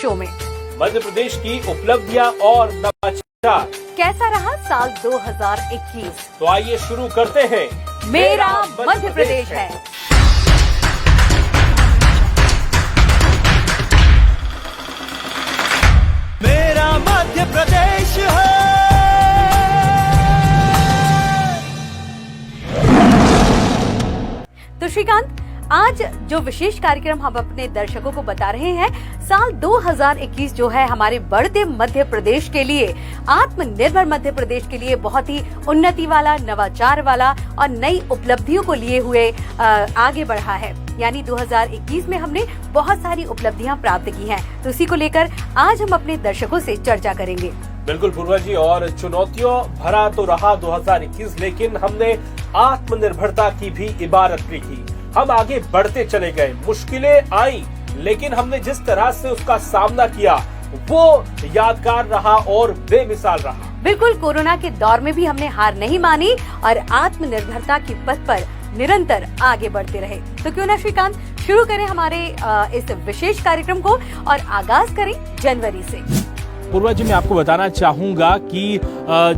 Show में। मध्य प्रदेश की उपलब्धियां और नवाचार, कैसा रहा साल 2021? तो आइए शुरू करते हैं। मेरा मध्य प्रदेश है। मेरा मध्य प्रदेश है। तो श्रीकांत, आज जो विशेष कार्यक्रम हम अपने दर्शकों को बता रहे हैं, साल 2021 जो है हमारे बढ़ते मध्य प्रदेश के लिए, आत्मनिर्भर मध्य प्रदेश के लिए बहुत ही उन्नति वाला, नवाचार वाला और नई उपलब्धियों को लिए हुए आगे बढ़ा है। यानी 2021 में हमने बहुत सारी उपलब्धियां प्राप्त की हैं। तो उसी को लेकर आज हम अपने दर्शकों से चर्चा करेंगे। बिल्कुल पूर्वा जी, और चुनौतियों भरा तो रहा 2021, लेकिन हमने आत्मनिर्भरता की भी इबारत लिखी। हम आगे बढ़ते चले गए, मुश्किलें आई, लेकिन हमने जिस तरह से उसका सामना किया वो यादगार रहा और बेमिसाल रहा। बिल्कुल, कोरोना के दौर में भी हमने हार नहीं मानी और आत्मनिर्भरता की पथ पर निरंतर आगे बढ़ते रहे। तो क्यों ना श्रीकांत, शुरू करें हमारे इस विशेष कार्यक्रम को और आगाज करें जनवरी से। पूर्वा जी, मैं आपको बताना चाहूंगा कि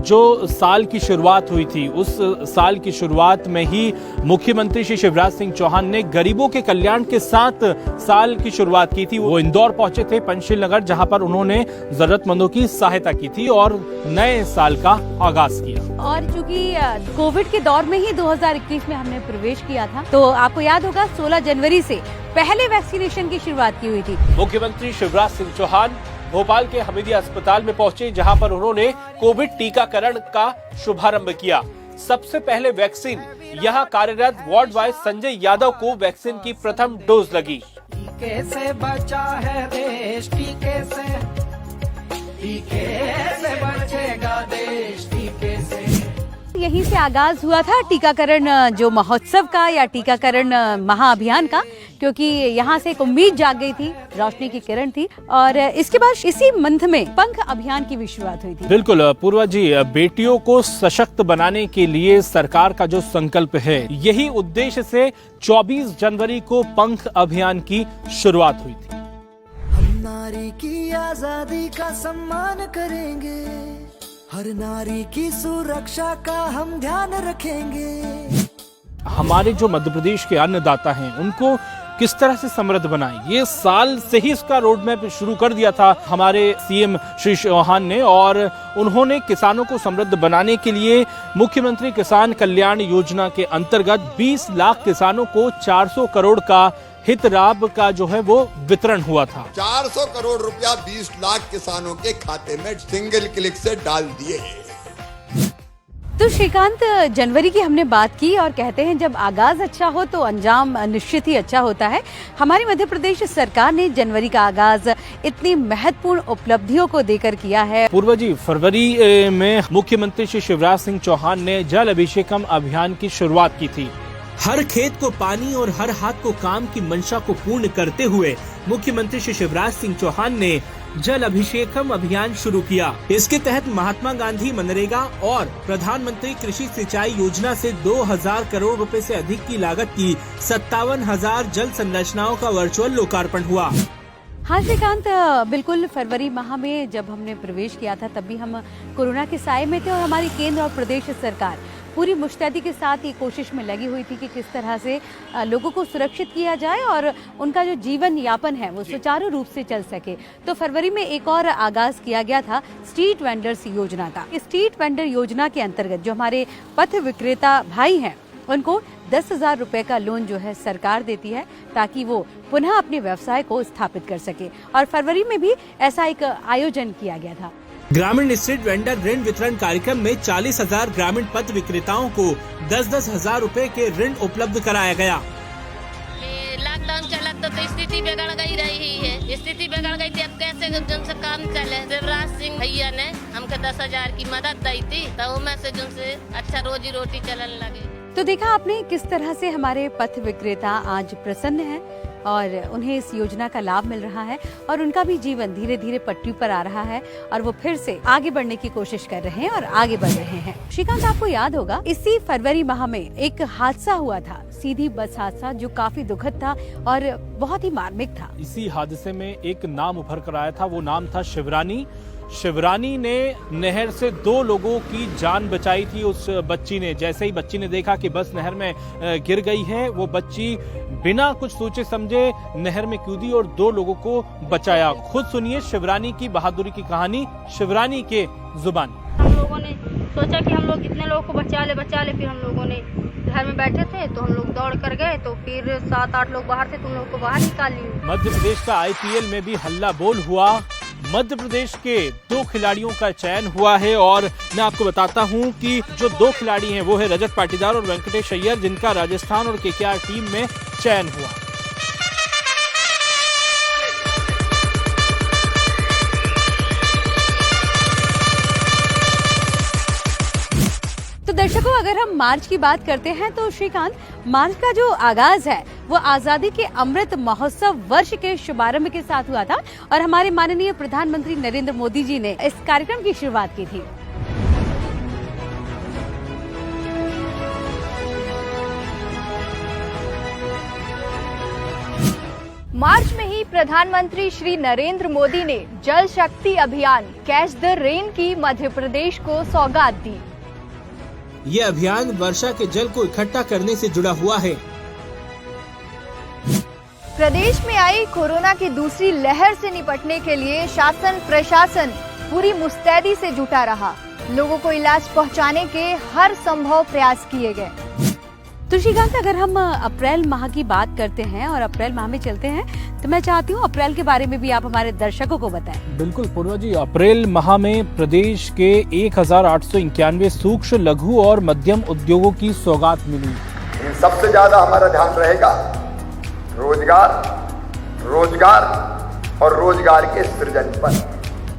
जो साल की शुरुआत हुई थी, उस साल की शुरुआत में ही मुख्यमंत्री श्री शिवराज सिंह चौहान ने गरीबों के कल्याण के साथ साल की शुरुआत की थी। वो इंदौर पहुंचे थे, पंचशील नगर, जहां पर उन्होंने जरूरतमंदों की सहायता की थी और नए साल का आगाज किया। और चूंकि कोविड के दौर में ही 2021 में हमने प्रवेश किया था, तो आपको याद होगा 16 जनवरी से पहले वैक्सीनेशन की शुरुआत की हुई थी। मुख्यमंत्री शिवराज सिंह चौहान भोपाल के हमीदिया अस्पताल में पहुंचे, जहां पर उन्होंने कोविड टीकाकरण का शुभारंभ किया। सबसे पहले वैक्सीन यहां कार्यरत वार्ड वाइज संजय यादव को वैक्सीन की प्रथम डोज लगी। टीके से बचा है देश, टीके से बचेगा देश, टीके से। यहीं से आगाज हुआ था टीकाकरण जो महोत्सव का या टीकाकरण महाअभियान का, क्योंकि यहाँ से एक उम्मीद जाग गई थी, रोशनी की किरण थी। और इसके बाद इसी मंथ में पंख अभियान की भी शुरुआत हुई थी। बिल्कुल पूर्वा जी, बेटियों को सशक्त बनाने के लिए सरकार का जो संकल्प है, यही उद्देश्य से 24 जनवरी को पंख अभियान की शुरुआत हुई थी। हम नारी की आजादी का सम्मान करेंगे, हर नारी की सुरक्षा का हम ध्यान रखेंगे। हमारे जो मध्य प्रदेश के अन्नदाता हैं, उनको किस तरह से समृद्ध बनाएं, ये साल से ही इसका रोड मैप शुरू कर दिया था हमारे सीएम श्री चौहान ने। और उन्होंने किसानों को समृद्ध बनाने के लिए मुख्यमंत्री किसान कल्याण योजना के अंतर्गत 20 लाख किसानों को 400 करोड़ का हित लाभ का जो है वो वितरण हुआ था। 400 करोड़ रुपया 20 लाख किसानों के खाते में सिंगल क्लिक से डाल दिए। तो श्रीकांत, जनवरी की हमने बात की और कहते हैं जब आगाज अच्छा हो तो अंजाम निश्चित ही अच्छा होता है। हमारी मध्य प्रदेश सरकार ने जनवरी का आगाज इतनी महत्वपूर्ण उपलब्धियों को देकर किया है। पूर्व जी, फरवरी में मुख्यमंत्री श्री शिवराज सिंह चौहान ने जल अभिषेकम अभियान की शुरुआत की थी। हर खेत को पानी और हर हाथ को काम की मंशा को पूर्ण करते हुए मुख्यमंत्री श्री शिवराज सिंह चौहान ने जल अभिषेकम अभियान शुरू किया। इसके तहत महात्मा गांधी मनरेगा और प्रधानमंत्री कृषि सिंचाई योजना से 2000 करोड़ रुपए से अधिक की लागत की 57,000 जल संरचनाओं का वर्चुअल लोकार्पण हुआ। हाँ श्रीकांत, बिल्कुल फरवरी माह में जब हमने प्रवेश किया था, तब भी हम कोरोना के साए में थे और हमारी केंद्र और प्रदेश सरकार पूरी मुस्तैदी के साथ ये कोशिश में लगी हुई थी कि किस तरह से लोगों को सुरक्षित किया जाए और उनका जो जीवन यापन है वो सुचारू रूप से चल सके। तो फरवरी में एक और आगाज किया गया था स्ट्रीट वेंडर्स योजना का। स्ट्रीट वेंडर योजना के अंतर्गत जो हमारे पथ विक्रेता भाई हैं, उनको 10,000 रुपए का लोन जो है सरकार देती है, ताकि वो पुनः अपने व्यवसाय को स्थापित कर सके। और फरवरी में भी ऐसा एक आयोजन किया गया था। ग्रामीण स्ट्रीट वेंडर ऋण वितरण कार्यक्रम में 40,000 ग्रामीण पथ विक्रेताओं को 10,000 रुपए के ऋण उपलब्ध कराया गया। लॉकडाउन चला तो स्थिति बिगड़ गई रही है, स्थिति बिगड़ गई थी, अब कैसे जन से काम चले। शिवराज सिंह भैया ने हमको 10,000 की मदद दी थी, तो मैं से जिनसे अच्छा रोजी रोटी चलने लगी। तो देखा आपने किस तरह से हमारे पथ विक्रेता आज प्रसन्न हैं। और उन्हें इस योजना का लाभ मिल रहा है और उनका भी जीवन धीरे धीरे पटरी पर आ रहा है और वो फिर से आगे बढ़ने की कोशिश कर रहे हैं और आगे बढ़ रहे हैं। श्रीकांत, आपको याद होगा इसी फरवरी माह में एक हादसा हुआ था, सीधी बस हादसा, जो काफी दुखद था और बहुत ही मार्मिक था। इसी हादसे में एक नाम उभर कर आया था, वो नाम था शिवरानी। शिवरानी ने नहर से 2 लोगों की जान बचाई थी। उस बच्ची ने, जैसे ही बच्ची ने देखा कि बस नहर में गिर गई है, वो बच्ची बिना कुछ सोचे समझे नहर में कूदी और 2 लोगों को बचाया। खुद सुनिए शिवरानी की बहादुरी की कहानी, शिवरानी के जुबान। हम लोगों ने सोचा कि हम लोग कितने लोगों को बचा ले, फिर हम लोगों ने घर में बैठे थे तो हम लोग दौड़ कर गए, तो फिर 7-8 लोग बाहर थे तो उन लोगों को बाहर निकाल लिए। मध्य प्रदेश का IPL में भी हल्ला बोल हुआ। मध्य प्रदेश के 2 खिलाड़ियों का चयन हुआ है और मैं आपको बताता हूं कि जो 2 खिलाड़ी हैं वो है रजत पाटीदार और वेंकटेश अय्यर, जिनका राजस्थान और KKR टीम में चयन हुआ। तो दर्शकों, अगर हम मार्च की बात करते हैं तो श्रीकांत, मार्च का जो आगाज है वो आजादी के अमृत महोत्सव वर्ष के शुभारंभ के साथ हुआ था और हमारे माननीय प्रधानमंत्री नरेंद्र मोदी जी ने इस कार्यक्रम की शुरुआत की थी। मार्च में ही प्रधानमंत्री श्री नरेंद्र मोदी ने जल शक्ति अभियान कैच द रेन की मध्य प्रदेश को सौगात दी। ये अभियान वर्षा के जल को इकट्ठा करने से जुड़ा हुआ है। प्रदेश में आई कोरोना की दूसरी लहर से निपटने के लिए शासन प्रशासन पूरी मुस्तैदी से जुटा रहा। लोगों को इलाज पहुंचाने के हर संभव प्रयास किए गए। तो श्रीकांत, अगर हम अप्रैल माह की बात करते हैं और अप्रैल माह में चलते हैं तो मैं चाहती हूँ अप्रैल के बारे में भी आप हमारे दर्शकों को बताएं। बिल्कुल पूर्वा जी, अप्रैल माह में प्रदेश के 1891 सूक्ष्म, लघु और मध्यम उद्योगों की सौगात मिली। इन सबसे ज्यादा हमारा ध्यान रहेगा रोजगार और रोजगार के सृजन पर।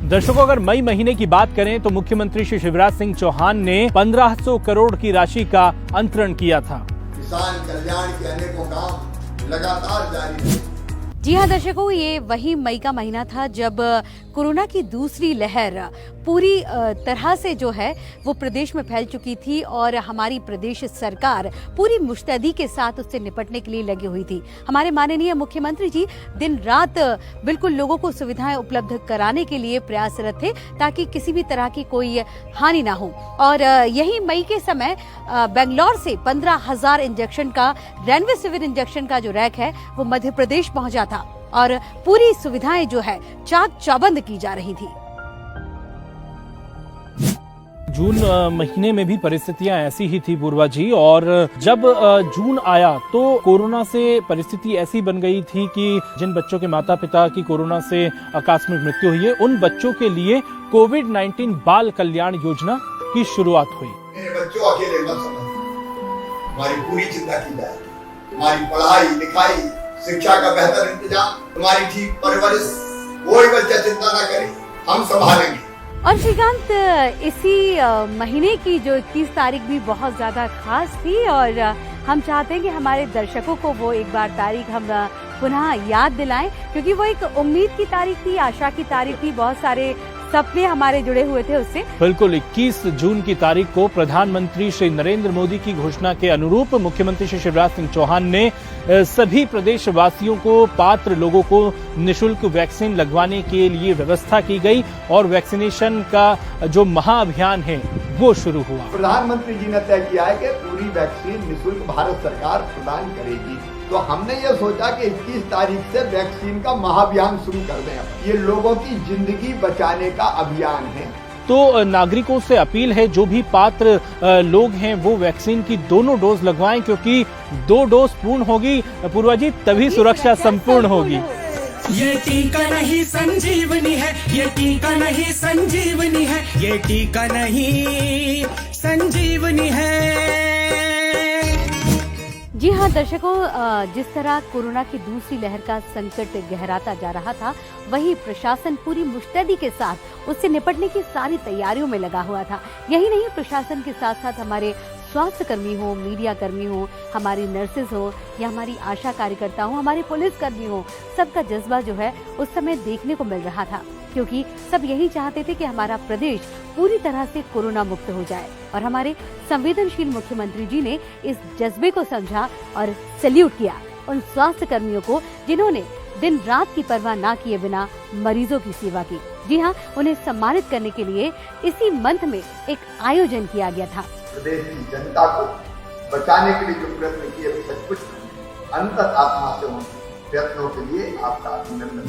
दर्शकों, अगर मई महीने की बात करें तो मुख्यमंत्री श्री शिवराज सिंह चौहान ने 1500 करोड़ की राशि का अंतरण किया था। किसान कल्याण के अनेकों काम लगातार जारी है। जी हाँ दर्शकों, ये वही मई का महीना था जब कोरोना की दूसरी लहर पूरी तरह से जो है वो प्रदेश में फैल चुकी थी और हमारी प्रदेश सरकार पूरी मुस्तैदी के साथ उससे निपटने के लिए लगी हुई थी। हमारे माननीय मुख्यमंत्री जी दिन रात बिल्कुल लोगों को सुविधाएं उपलब्ध कराने के लिए प्रयासरत थे ताकि किसी भी तरह की कोई हानि ना हो। और यही मई के समय बेंगलोर से 15,000 इंजेक्शन का रेमडेसिविर इंजेक्शन का जो रैक है वो मध्य प्रदेश पहुंचा था और पूरी सुविधाएं जो है चाक चौबंद की जा रही थी। जून महीने में भी परिस्थितियां ऐसी ही थी पूर्वा जी, और जब जून आया तो कोरोना से परिस्थिति ऐसी बन गई थी कि जिन बच्चों के माता पिता की कोरोना से आकस्मिक मृत्यु हुई है उन बच्चों के लिए कोविड-19 बाल कल्याण योजना की शुरुआत हुई। मेरे बच्चों अकेले मत समझो, हमारी पूरी चिंता की जाए, हमारी पढ़ाई लिखाई शिक्षा का बेहतर इंतजाम, तुम्हारी ठीक परवरिश, कोई बच्चा चिंता ना करे, हम संभालेंगे। और श्रीकांत, इसी महीने की जो 21 तारीख भी बहुत ज्यादा खास थी और हम चाहते हैं कि हमारे दर्शकों को वो एक बार तारीख हम पुनः याद दिलाएं, क्योंकि वो एक उम्मीद की तारीख थी, आशा की तारीख थी, बहुत सारे सपने हमारे जुड़े हुए थे उससे। बिल्कुल 21 जून की तारीख को प्रधानमंत्री श्री नरेंद्र मोदी की घोषणा के अनुरूप मुख्यमंत्री श्री शिवराज सिंह चौहान ने सभी प्रदेशवासियों को, पात्र लोगों को निःशुल्क वैक्सीन लगवाने के लिए व्यवस्था की गई और वैक्सीनेशन का जो महाअभियान है वो शुरू हुआ। प्रधानमंत्री जी ने तय किया है कि पूरी वैक्सीन निःशुल्क भारत सरकार प्रदान करेगी, तो हमने ये सोचा कि 21 तारीख से वैक्सीन का महाअभियान शुरू कर दें। ये लोगों की जिंदगी बचाने का अभियान है। तो नागरिकों से अपील है, जो भी पात्र लोग हैं वो वैक्सीन की दोनों डोज लगवाएं, क्योंकि 2 डोज पूर्ण होगी पूर्वा जी तभी सुरक्षा संपूर्ण होगी। ये टीका नहीं संजीवनी है, ये टीका नहीं संजीवनी है, ये टीका नहीं संजीवनी है। जी हाँ दर्शकों, जिस तरह कोरोना की दूसरी लहर का संकट गहराता जा रहा था, वही प्रशासन पूरी मुस्तैदी के साथ उससे निपटने की सारी तैयारियों में लगा हुआ था। यही नहीं, प्रशासन के साथ साथ हमारे स्वास्थ्य कर्मी हो, मीडिया कर्मी हो, हमारी नर्सेज हो या हमारी आशा कार्यकर्ता हो, हमारे पुलिस कर्मी हो, सबका जज्बा जो है उस समय देखने को मिल रहा था, क्योंकि सब यही चाहते थे कि हमारा प्रदेश पूरी तरह से कोरोना मुक्त हो जाए। और हमारे संवेदनशील मुख्यमंत्री जी ने इस जज्बे को समझा और सैल्यूट किया उन स्वास्थ्य कर्मियों को जिन्होंने दिन रात की परवाह ना किए बिना मरीजों की सेवा की। जी हाँ, उन्हें सम्मानित करने के लिए इसी मंथ में एक आयोजन किया गया था। प्रदेश की जनता को बचाने के लिए जो प्रयत्न किए सचमुच अंतर आत्मा से उन प्रयत्नों के लिए आपका अभिनंदन।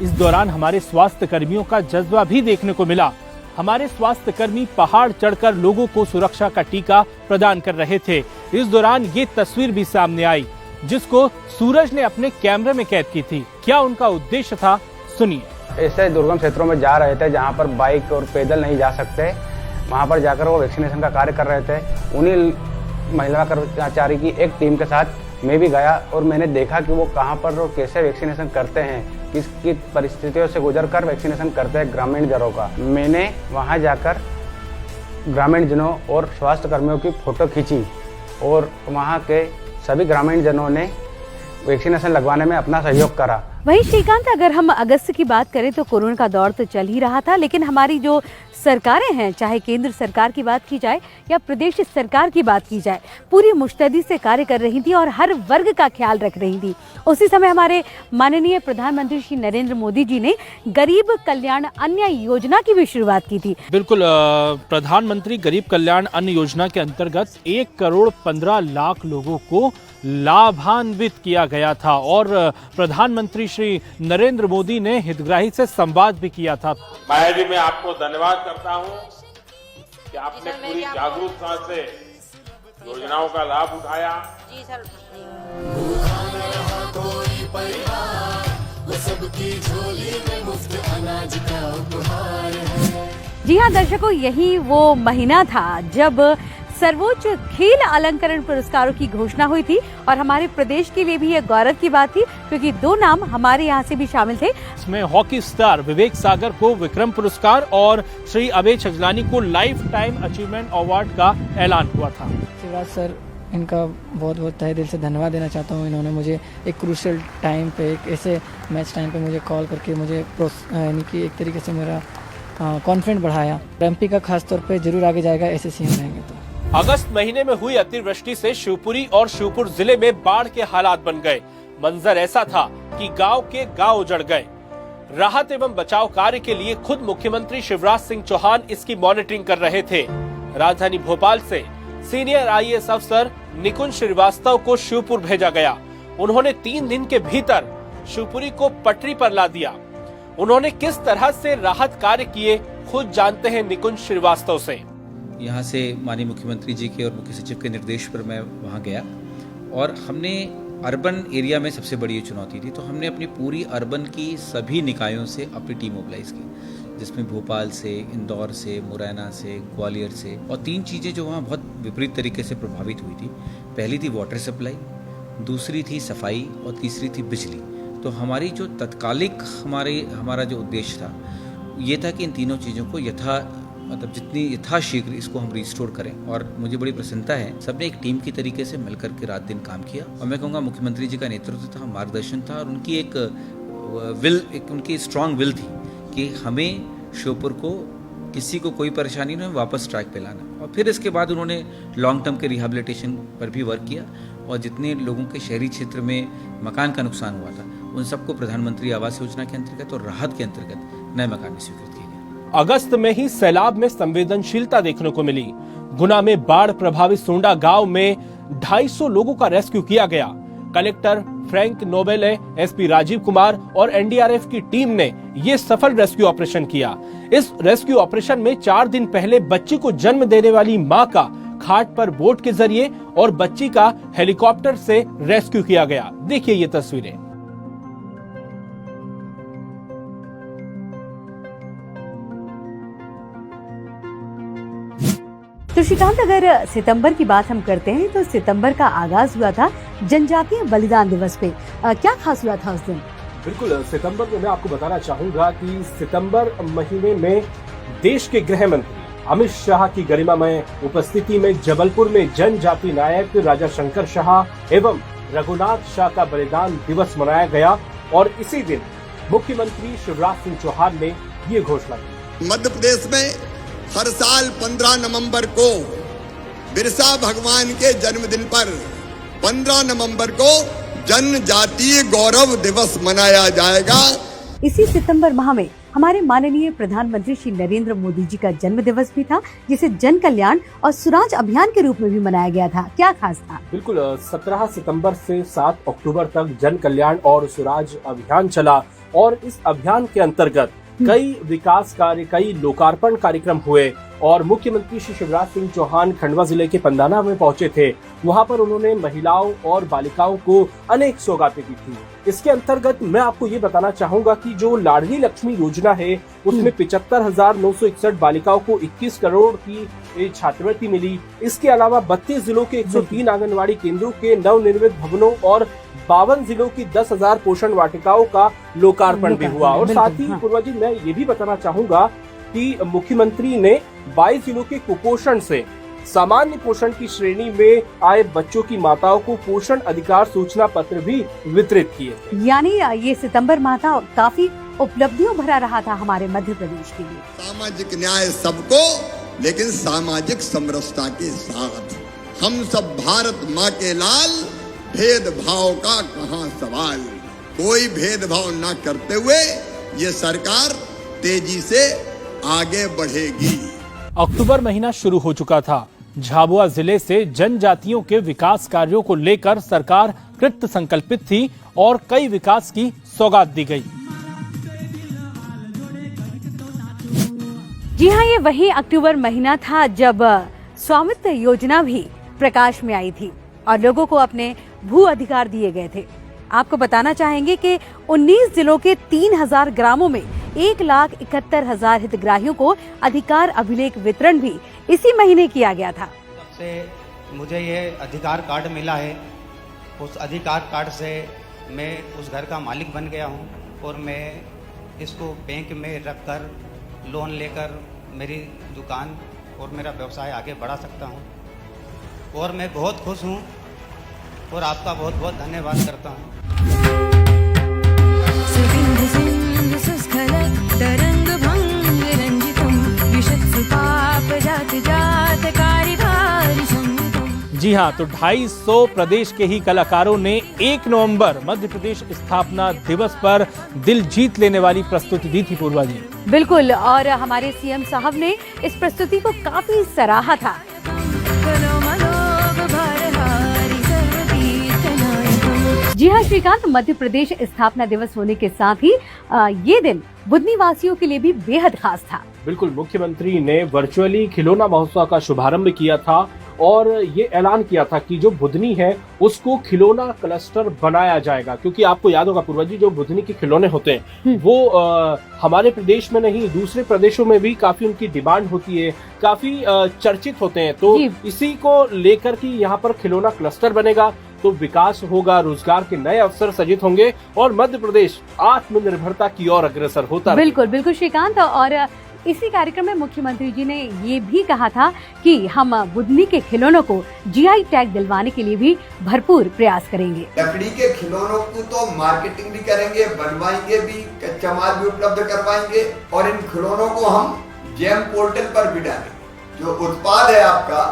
इस दौरान हमारे स्वास्थ्य कर्मियों का जज्बा भी देखने को मिला। हमारे स्वास्थ्य कर्मी पहाड़ चढ़कर लोगों को सुरक्षा का टीका प्रदान कर रहे थे। इस दौरान ये तस्वीर भी सामने आई जिसको सूरज ने अपने कैमरे में कैद की थी। क्या उनका उद्देश्य था, सुनिए। ऐसे दुर्गम क्षेत्रों में जा रहे थे जहां पर बाइक और पैदल नहीं जा सकते, वहां पर जाकर वो वैक्सीनेशन का कार्य कर रहे थे। उन्हीं महिला कर्मचारी की एक टीम के साथ मैं भी गया और मैंने देखा कि वो कहां पर और कैसे वैक्सीनेशन करते हैं, किस परिस्थितियों से गुजरकर वैक्सीनेशन करते हैं ग्रामीण जनों का। मैंने वहां जाकर ग्रामीण जनों और स्वास्थ्य कर्मियों की फोटो खींची और वहां के सभी ग्रामीण जनों ने वैक्सीनेशन लगवाने में अपना सहयोग करा। वहीं श्रीकांत, अगर हम अगस्त की बात करें तो कोरोना का दौर तो चल ही रहा था, लेकिन हमारी जो सरकारें हैं, चाहे केंद्र सरकार की बात की जाए या प्रदेश सरकार की बात की जाए, पूरी मुस्तैदी से कार्य कर रही थी और हर वर्ग का ख्याल रख रही थी। उसी समय हमारे माननीय प्रधानमंत्री श्री नरेंद्र मोदी जी ने गरीब कल्याण अन्न योजना की भी शुरुआत की थी। बिल्कुल, प्रधानमंत्री गरीब कल्याण अन्न योजना के अंतर्गत 1,15,00,000 लोगों को लाभान्वित किया गया था और प्रधानमंत्री श्री नरेंद्र मोदी ने हितग्राही से संवाद भी किया था। माया जी, मैं आपको धन्यवाद करता हूं कि आपने पूरी जागरूकता से योजनाओं का लाभ उठाया। जी सर। जी हाँ दर्शकों, यही वो महीना था जब सर्वोच्च खेल अलंकरण पुरस्कारों की घोषणा हुई थी और हमारे प्रदेश के लिए भी ये गौरव की बात थी, क्योंकि 2 नाम हमारे यहाँ से भी शामिल थे। इसमें हॉकी स्टार विवेक सागर को विक्रम पुरस्कार और श्री अभय छजलानी को लाइफ टाइम अचीवमेंट अवार्ड का ऐलान हुआ था। शिवराज सर, इनका बहुत बहुत तहे दिल से धन्यवाद देना चाहता हूँ। इन्होंने मुझे एक क्रूशियल टाइम पे, एक ऐसे मैच टाइम पे मुझे कॉल करके मुझे यानी कि एक तरीके से मेरा कॉन्फिडेंस बढ़ाया। एमपी का खास तौर पे जरूर आगे जाएगा, ऐसे सीएम रहेंगे तो। अगस्त महीने में हुई अतिवृष्टि से शिवपुरी और शिवपुर जिले में बाढ़ के हालात बन गए। मंजर ऐसा था कि गांव के गांव उजड़ गए। राहत एवं बचाव कार्य के लिए खुद मुख्यमंत्री शिवराज सिंह चौहान इसकी मॉनिटरिंग कर रहे थे। राजधानी भोपाल से सीनियर आईएएस अफसर निकुंज श्रीवास्तव को शिवपुर भेजा गया। उन्होंने 3 दिन के भीतर शिवपुरी को पटरी पर ला दिया। उन्होंने किस तरह से राहत कार्य किए, खुद जानते हैं निकुंज श्रीवास्तव से। यहाँ से माननीय मुख्यमंत्री जी के और मुख्य सचिव के निर्देश पर मैं वहाँ गया और हमने अर्बन एरिया में सबसे बड़ी ये चुनौती थी, तो हमने अपनी पूरी अर्बन की सभी निकायों से अपनी टीम मोबिलाइज की, जिसमें भोपाल से, इंदौर से, मुरैना से, ग्वालियर से। और 3 चीज़ें जो वहाँ बहुत विपरीत तरीके से प्रभावित हुई थी। पहली थी वाटर सप्लाई, दूसरी थी सफाई और तीसरी थी बिजली। तो हमारी जो तत्कालिक हमारा जो उद्देश्य था ये था कि इन तीनों चीज़ों को जितनी यथाशीघ्र इसको हम रिस्टोर करें। और मुझे बड़ी प्रसन्नता है, सबने एक टीम की तरीके से मिलकर के रात दिन काम किया। और मैं कहूँगा मुख्यमंत्री जी का नेतृत्व था, मार्गदर्शन था और उनकी उनकी स्ट्रांग विल थी कि हमें श्योपुर को किसी को कोई परेशानी नहीं, वापस ट्रैक पे लाना। और फिर इसके बाद उन्होंने लॉन्ग टर्म के रिहेबिलिटेशन पर भी वर्क किया और जितने लोगों के शहरी क्षेत्र में मकान का नुकसान हुआ था उन सबको प्रधानमंत्री आवास योजना के अंतर्गत और राहत के अंतर्गत नए मकान में स्वीकृत किए गए। अगस्त में ही सैलाब में संवेदनशीलता देखने को मिली। गुना में बाढ़ प्रभावित सोंडा गांव में 250 लोगों का रेस्क्यू किया गया। Collector Frank Noble, SP Rajeev Kumar और एनडीआरएफ की टीम ने ये सफल रेस्क्यू ऑपरेशन किया। इस रेस्क्यू ऑपरेशन में 4 दिन पहले बच्ची को जन्म देने वाली मां का घाट पर बोट के जरिए और बच्ची का हेलीकॉप्टर से रेस्क्यू किया गया। देखिए ये तस्वीरें। तो श्रीकांत, अगर सितंबर की बात हम करते हैं तो सितंबर का आगाज हुआ था जनजातीय बलिदान दिवस पे। क्या खास हुआ था उस दिन? बिल्कुल, सितंबर में मैं आपको बताना चाहूंगा कि सितंबर महीने में देश के गृह मंत्री अमित शाह की गरिमामय उपस्थिति में जबलपुर में जनजाति नायक राजा शंकर शाह एवं रघुनाथ शाह का बलिदान दिवस मनाया गया और इसी दिन मुख्यमंत्री शिवराज सिंह चौहान ने ये घोषणा की। मध्य प्रदेश में हर साल 15 नवंबर को बिरसा भगवान के जन्मदिन पर 15 नवंबर को जनजातीय गौरव दिवस मनाया जाएगा। इसी सितंबर माह में हमारे माननीय प्रधानमंत्री श्री नरेंद्र मोदी जी का जन्म दिवस भी था, जिसे जन कल्याण और सुराज अभियान के रूप में भी मनाया गया था। क्या खास था? बिल्कुल 17 सितंबर से 7 अक्टूबर तक जन कल्याण और सुराज अभियान चला और इस अभियान के अंतर्गत कई विकास कार्य, कई लोकार्पण कार्यक्रम हुए और मुख्यमंत्री श्री शिवराज सिंह चौहान खंडवा जिले के पंदाना में पहुंचे थे। वहां पर उन्होंने महिलाओं और बालिकाओं को अनेक सौगातें दी थी। इसके अंतर्गत मैं आपको ये बताना चाहूंगा कि जो लाडली लक्ष्मी योजना है उसमें 75,961 बालिकाओं को 21 करोड़ की छात्रवृत्ति मिली। इसके अलावा 32 जिलों के 103 आंगनबाड़ी केंद्रों के नवनिर्मित भवनों और 52 जिलों की 10,000 पोषण वाटिकाओं का लोकार्पण भी हुआ। और साथ ही पूर्वा जी मैं ये भी बताना चाहूंगा कि मुख्यमंत्री ने 22 जिलों के कुपोषण से सामान्य पोषण की श्रेणी में आए बच्चों की माताओं को पोषण अधिकार सूचना पत्र भी वितरित किए थे। यानी ये सितंबर माह था, काफी उपलब्धियों भरा रहा था हमारे मध्य प्रदेश के लिए। सामाजिक न्याय सबको, लेकिन सामाजिक समरसता के साथ। हम सब भारत माँ के लाल, भेदभाव का कहाँ सवाल। कोई भेदभाव न करते हुए ये सरकार तेजी से आगे बढ़ेगी। अक्टूबर महीना शुरू हो चुका था। झाबुआ जिले से जनजातियों के विकास कार्यों को लेकर सरकार कृत संकल्पित थी और कई विकास की सौगात दी गई। जी हाँ, ये वही अक्टूबर महीना था जब स्वामित्व योजना भी प्रकाश में आई थी और लोगों को अपने भू अधिकार दिए गए थे। आपको बताना चाहेंगे कि 19 जिलों के 3,000 ग्रामों में 1,71,000 हितग्राहियों को अधिकार अभिलेख वितरण भी इसी महीने किया गया था। जब से मुझे ये अधिकार कार्ड मिला है, उस अधिकार कार्ड से मैं उस घर का मालिक बन गया हूँ और मैं इसको बैंक में रखकर लोन लेकर मेरी दुकान और मेरा व्यवसाय आगे बढ़ा सकता हूँ और मैं बहुत खुश हूँ और आपका बहुत बहुत धन्यवाद करता हूँ। जी हाँ, तो 250 प्रदेश के ही कलाकारों ने 1 नवंबर मध्य प्रदेश स्थापना दिवस पर दिल जीत लेने वाली प्रस्तुति दी थी पूर्वा जी। बिल्कुल, और हमारे सीएम साहब ने इस प्रस्तुति को काफी सराहा था। जी हाँ श्रीकांत, मध्य प्रदेश स्थापना दिवस होने के साथ ही ये दिन बुधनी वासियों के लिए भी बेहद खास था। बिल्कुल, मुख्यमंत्री ने वर्चुअली खिलौना महोत्सव का शुभारंभ किया था और ये ऐलान किया था कि जो बुधनी है उसको खिलौना क्लस्टर बनाया जाएगा, क्योंकि आपको याद होगा पूर्वा जी, जो बुधनी के खिलौने होते हैं वो हमारे प्रदेश में नहीं दूसरे प्रदेशों में भी काफी उनकी डिमांड होती है, काफी चर्चित होते हैं। तो इसी को लेकर कि यहाँ पर खिलौना क्लस्टर बनेगा तो विकास होगा, रोजगार के नए अवसर सृजित होंगे और मध्य प्रदेश आत्मनिर्भरता की ओर अग्रसर होता। बिल्कुल बिल्कुल श्रीकांत, और इसी कार्यक्रम में मुख्यमंत्री जी ने ये भी कहा था कि हम बुधनी के खिलौनों को जीआई टैग दिलवाने के लिए भी भरपूर प्रयास करेंगे। लकड़ी के खिलौनों की तो मार्केटिंग भी करेंगे, बनवाएंगे भी, कच्चा माल भी उपलब्ध करवाएंगे और इन खिलौनों को हम जेम पोर्टल पर भी डालेंगे। जो उत्पाद है आपका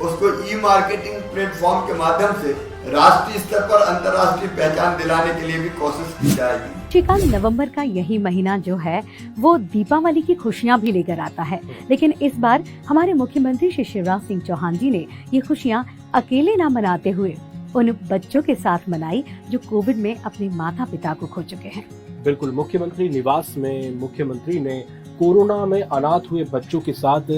उसको ई मार्केटिंग प्लेटफॉर्म के माध्यम से राष्ट्रीय स्तर पर अंतर्राष्ट्रीय पहचान दिलाने के लिए भी कोशिश की जाएगी। श्रीकांत, नवंबर का यही महीना जो है वो दीपावली की खुशियां भी लेकर आता है, लेकिन इस बार हमारे मुख्यमंत्री श्री शिवराज सिंह चौहान जी ने ये खुशियां अकेले ना मनाते हुए उन बच्चों के साथ मनाई जो कोविड में अपने माता पिता को खो चुके हैं। बिल्कुल, मुख्यमंत्री निवास में मुख्यमंत्री ने कोरोना में अनाथ हुए बच्चों के साथ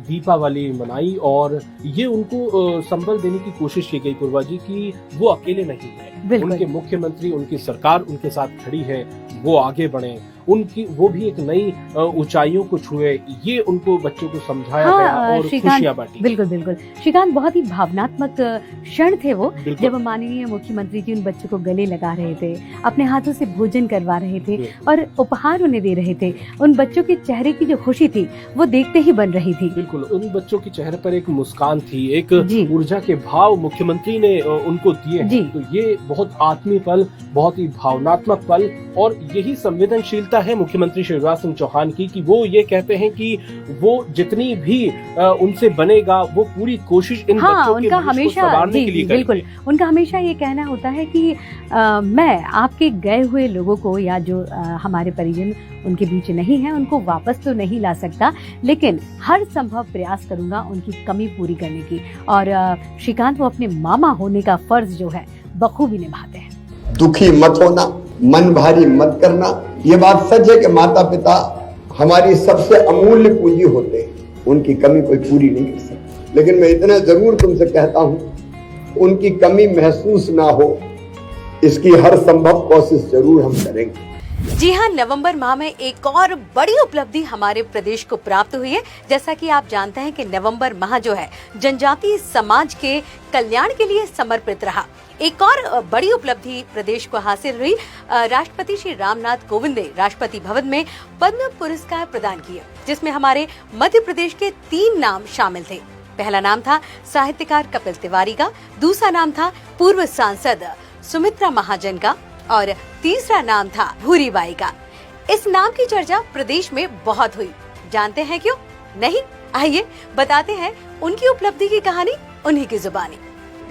दीपावली मनाई और ये उनको संबल देने की कोशिश की गई पूर्वा जी कि वो अकेले नहीं है, उनके मुख्यमंत्री, उनकी सरकार उनके साथ खड़ी है, वो आगे बढ़े, उनकी वो भी एक नई ऊंचाइयों को छुए, ये उनको बच्चों को समझाया गया और खुशियां बांटी। बिल्कुल बिल्कुल श्रीकांत, बहुत ही भावनात्मक क्षण थे वो, जब माननीय मुख्यमंत्री जी उन बच्चों को गले लगा रहे थे, अपने हाथों से भोजन करवा रहे थे और उपहार उन्हें दे रहे थे। उन बच्चों के चेहरे की जो खुशी थी वो देखते ही बन रही थी। बिल्कुल, उन बच्चों के चेहरे पर एक मुस्कान थी, एक ऊर्जा के भाव मुख्यमंत्री ने उनको दिए। तो ये बहुत आत्मीय पल, बहुत ही भावनात्मक पल, और यही संवेदनशीलता है मुख्यमंत्री शिवराज सिंह चौहान की, कि वो ये कहते हैं कि वो जितनी भी उनसे बनेगा वो पूरी कोशिश इन बच्चों उनका हमेशा संवारने के लिए बिल्कुल, उनका हमेशा ये कहना होता है कि मैं आपके गए हुए लोगों को, या जो हमारे परिजन उनके बीच नहीं है, उनको वापस तो नहीं ला सकता, लेकिन हर संभव प्रयास करूंगा उनकी कमी पूरी करने की। और श्रीकांत, वो अपने मामा होने का फर्ज जो है बखूबी निभाते हैं। दुखी मत होना, मन भारी मत करना। ये बात सच है कि माता पिता हमारी सबसे अमूल्य पूंजी होते हैं, उनकी कमी कोई पूरी नहीं कर सकता। लेकिन मैं इतना जरूर तुमसे कहता हूं, उनकी कमी महसूस ना हो, इसकी हर संभव कोशिश जरूर हम करेंगे। जी हाँ, नवंबर माह में एक और बड़ी उपलब्धि हमारे प्रदेश को प्राप्त हुई है। जैसा कि आप जानते हैं कि नवंबर माह जो है जनजातीय समाज के कल्याण के लिए समर्पित रहा। एक और बड़ी उपलब्धि प्रदेश को हासिल हुई। राष्ट्रपति श्री रामनाथ कोविंद ने राष्ट्रपति भवन में पद्म पुरस्कार प्रदान किए, जिसमें हमारे मध्य प्रदेश के 3 नाम शामिल थे। पहला नाम था साहित्यकार कपिल तिवारी का, दूसरा नाम था पूर्व सांसद सुमित्रा महाजन का, और तीसरा नाम था भूरी बाई का। इस नाम की चर्चा प्रदेश में बहुत हुई। जानते हैं क्यों? नहीं, आइए बताते हैं उनकी उपलब्धि की कहानी उन्हीं की जुबानी।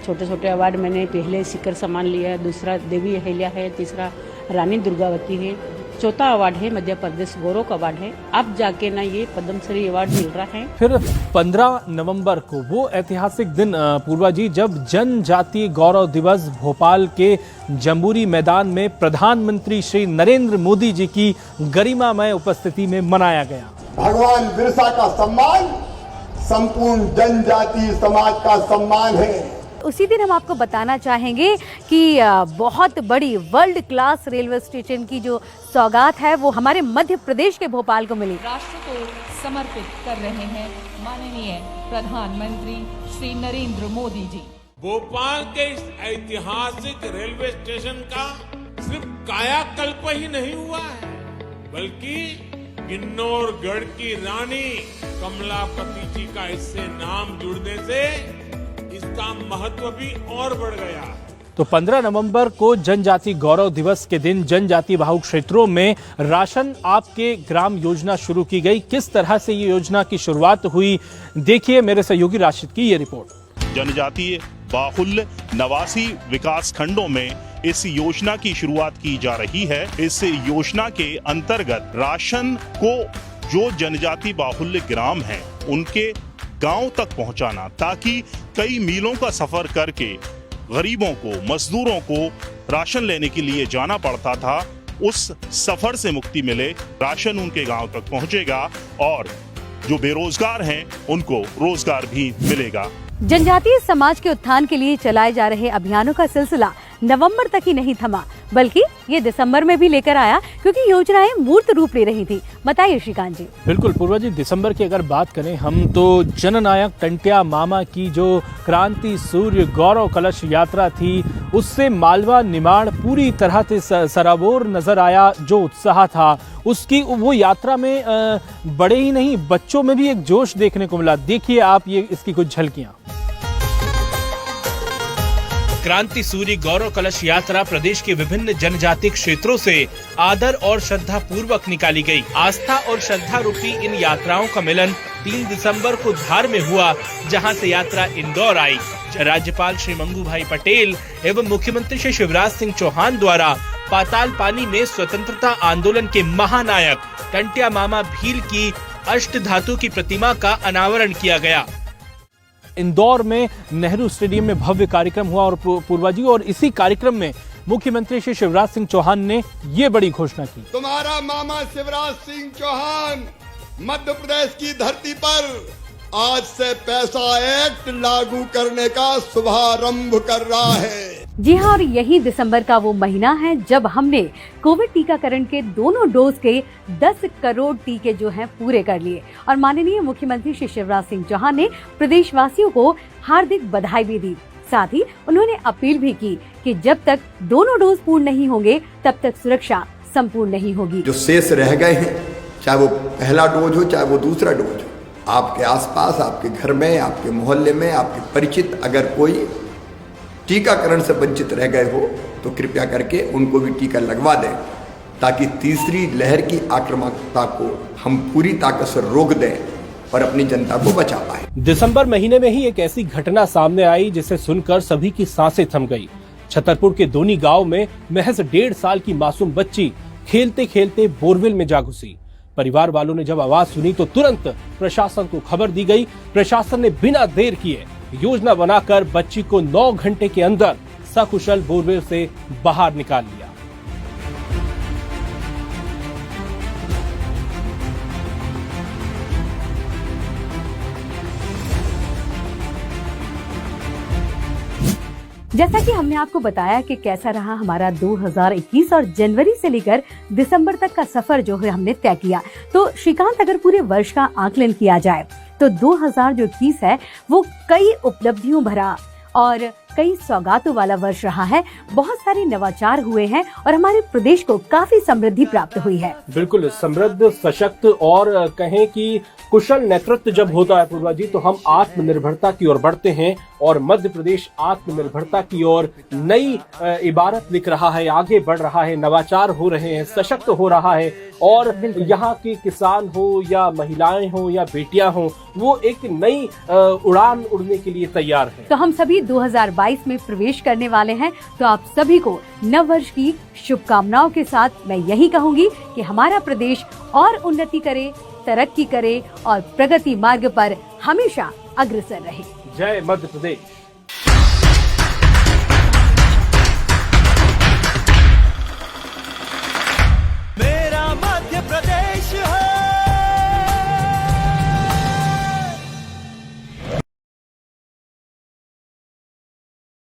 छोटे छोटे अवार्ड मैंने पहले सीकर सम्मान लिया है, दूसरा देवी अहिल्या है, तीसरा रानी दुर्गावती है, चौथा अवार्ड है मध्य प्रदेश गौरव का अवार्ड है। अब जाके ना ये पद्मश्री अवार्ड मिल रहा है। फिर 15 नवंबर को वो ऐतिहासिक दिन पूर्वा जी, जब जनजातीय गौरव दिवस भोपाल के जम्बूरी मैदान में प्रधानमंत्री श्री नरेंद्र मोदी जी की गरिमामय उपस्थिति में मनाया गया। भगवान बिरसा का सम्मान संपूर्ण जनजातीय समाज का सम्मान है। उसी दिन हम आपको बताना चाहेंगे कि बहुत बड़ी वर्ल्ड क्लास रेलवे स्टेशन की जो सौगात है वो हमारे मध्य प्रदेश के भोपाल को मिली। राष्ट्र को समर्पित कर रहे हैं माननीय प्रधानमंत्री श्री नरेंद्र मोदी जी। भोपाल के इस ऐतिहासिक रेलवे स्टेशन का सिर्फ कायाकल्प ही नहीं हुआ है, बल्कि किन्नौरगढ़ की रानी कमलापति जी का इससे नाम जुड़ने से इसका महत्व भी और बढ़ गया। तो 15 नवंबर को जनजाति गौरव दिवस के दिन जनजाति बाहुल क्षेत्रों में राशन आपके ग्राम योजना शुरू की गई। किस तरह से ये योजना की शुरुआत हुई, देखिए मेरे सहयोगी राशिद की ये रिपोर्ट। जनजातीय बाहुल्य 89 विकास खंडों में इस योजना की शुरुआत की जा रही है। इस योजना के अंतर्गत राशन को जो जनजाति बाहुल्य ग्राम हैं उनके गांव तक पहुंचाना, ताकि कई मीलों का सफर करके गरीबों को, मजदूरों को राशन लेने के लिए जाना पड़ता था, उस सफर से मुक्ति मिले। राशन उनके गांव तक पहुंचेगा और जो बेरोजगार हैं उनको रोजगार भी मिलेगा। जनजातीय समाज के उत्थान के लिए चलाए जा रहे अभियानों का सिलसिला नवंबर तक ही नहीं थमा, बल्कि ये दिसंबर में भी लेकर आया, क्योंकि योजनाएं मूर्त रूप ले रही थी। बताइए श्रीकांत जी। बिल्कुल पूर्वा जी, दिसंबर की अगर बात करें हम, तो जननायक टंट्या मामा की जो क्रांति सूर्य गौरव कलश यात्रा थी, उससे मालवा निमाड़ पूरी तरह से सराबोर नजर आया। जो उत्साह था उसकी, वो यात्रा में बड़े ही नहीं बच्चों में भी एक जोश देखने को मिला। देखिए आप ये इसकी कुछ झलकियां। क्रांति सूर्य गौरव कलश यात्रा प्रदेश के विभिन्न जनजातीय क्षेत्रों से आदर और श्रद्धा पूर्वक निकाली गई। आस्था और श्रद्धा रूपी इन यात्राओं का मिलन 3 दिसंबर को धार में हुआ, जहां से यात्रा इंदौर आई। राज्यपाल श्री मंगू भाई पटेल एवं मुख्यमंत्री श्री शिवराज सिंह चौहान द्वारा पाताल पानी में स्वतंत्रता आंदोलन के महानायक टंट्या मामा भील की अष्ट धातु की प्रतिमा का अनावरण किया गया। इंदौर में नेहरू स्टेडियम में भव्य कार्यक्रम हुआ और पूर्वा जी, और इसी कार्यक्रम में मुख्यमंत्री श्री शिवराज सिंह चौहान ने ये बड़ी घोषणा की। तुम्हारा मामा शिवराज सिंह चौहान मध्य प्रदेश की धरती पर आज से पैसा एक्ट लागू करने का शुभारंभ कर रहा है। जी हाँ, और यही दिसंबर का वो महीना है जब हमने कोविड टीकाकरण के दोनों डोज के 10 करोड़ टीके जो हैं पूरे कर लिए। और माननीय मुख्यमंत्री श्री शिवराज सिंह चौहान ने प्रदेशवासियों को हार्दिक बधाई भी दी। साथ ही उन्होंने अपील भी की कि जब तक दोनों डोज पूर्ण नहीं होंगे तब तक सुरक्षा संपूर्ण नहीं होगी। जो शेष रह गए हैं, चाहे वो पहला डोज हो चाहे वो दूसरा डोज हो, आपके आसपास, आपके घर में, आपके मोहल्ले में, आपके परिचित अगर कोई टीकाकरण से वंचित रह गए हो तो कृपया करके उनको भी टीका लगवा दें, ताकि तीसरी लहर की आक्रामकता को हम पूरी ताकत से रोक दें और अपनी जनता को बचा पाए। दिसंबर महीने में ही एक ऐसी घटना सामने आई जिसे सुनकर सभी की सांसें थम गई। छतरपुर के दोनी गांव में महज 1.5 साल की मासूम बच्ची खेलते खेलते बोरवेल में जा घुसी। परिवार वालों ने जब आवाज सुनी तो तुरंत प्रशासन को खबर दी गई। प्रशासन ने बिना देर किए योजना बनाकर बच्ची को 9 घंटे के अंदर सकुशल बोरवेल से बाहर निकाल लिया। जैसा कि हमने आपको बताया कि कैसा रहा हमारा 2021 और जनवरी से लेकर दिसंबर तक का सफर जो है हमने तय किया। तो श्रीकांत, अगर पूरे वर्ष का आकलन किया जाए तो 2021 है वो कई उपलब्धियों भरा और कई सौगातों वाला वर्ष रहा है। बहुत सारे नवाचार हुए हैं और हमारे प्रदेश को काफी समृद्धि प्राप्त हुई है। बिल्कुल समृद्ध, सशक्त और कहें कि कुशल नेतृत्व जब होता है पूर्वा जी, तो हम आत्मनिर्भरता की ओर बढ़ते हैं और मध्य प्रदेश आत्मनिर्भरता की ओर नई इबारत लिख रहा है, आगे बढ़ रहा है, नवाचार हो रहे हैं, सशक्त हो रहा है और यहाँ के किसान हो या महिलाएं हो या बेटियां हो, वो एक नई उड़ान उड़ने के लिए तैयार है। तो हम सभी 2022 में प्रवेश करने वाले हैं। तो आप सभी को नव वर्ष की शुभकामनाओं के साथ मैं यही कहूंगी कि हमारा प्रदेश और उन्नति करे, तरक्की करे और प्रगति मार्ग पर हमेशा अग्रसर रहे। जय मध्य प्रदेश।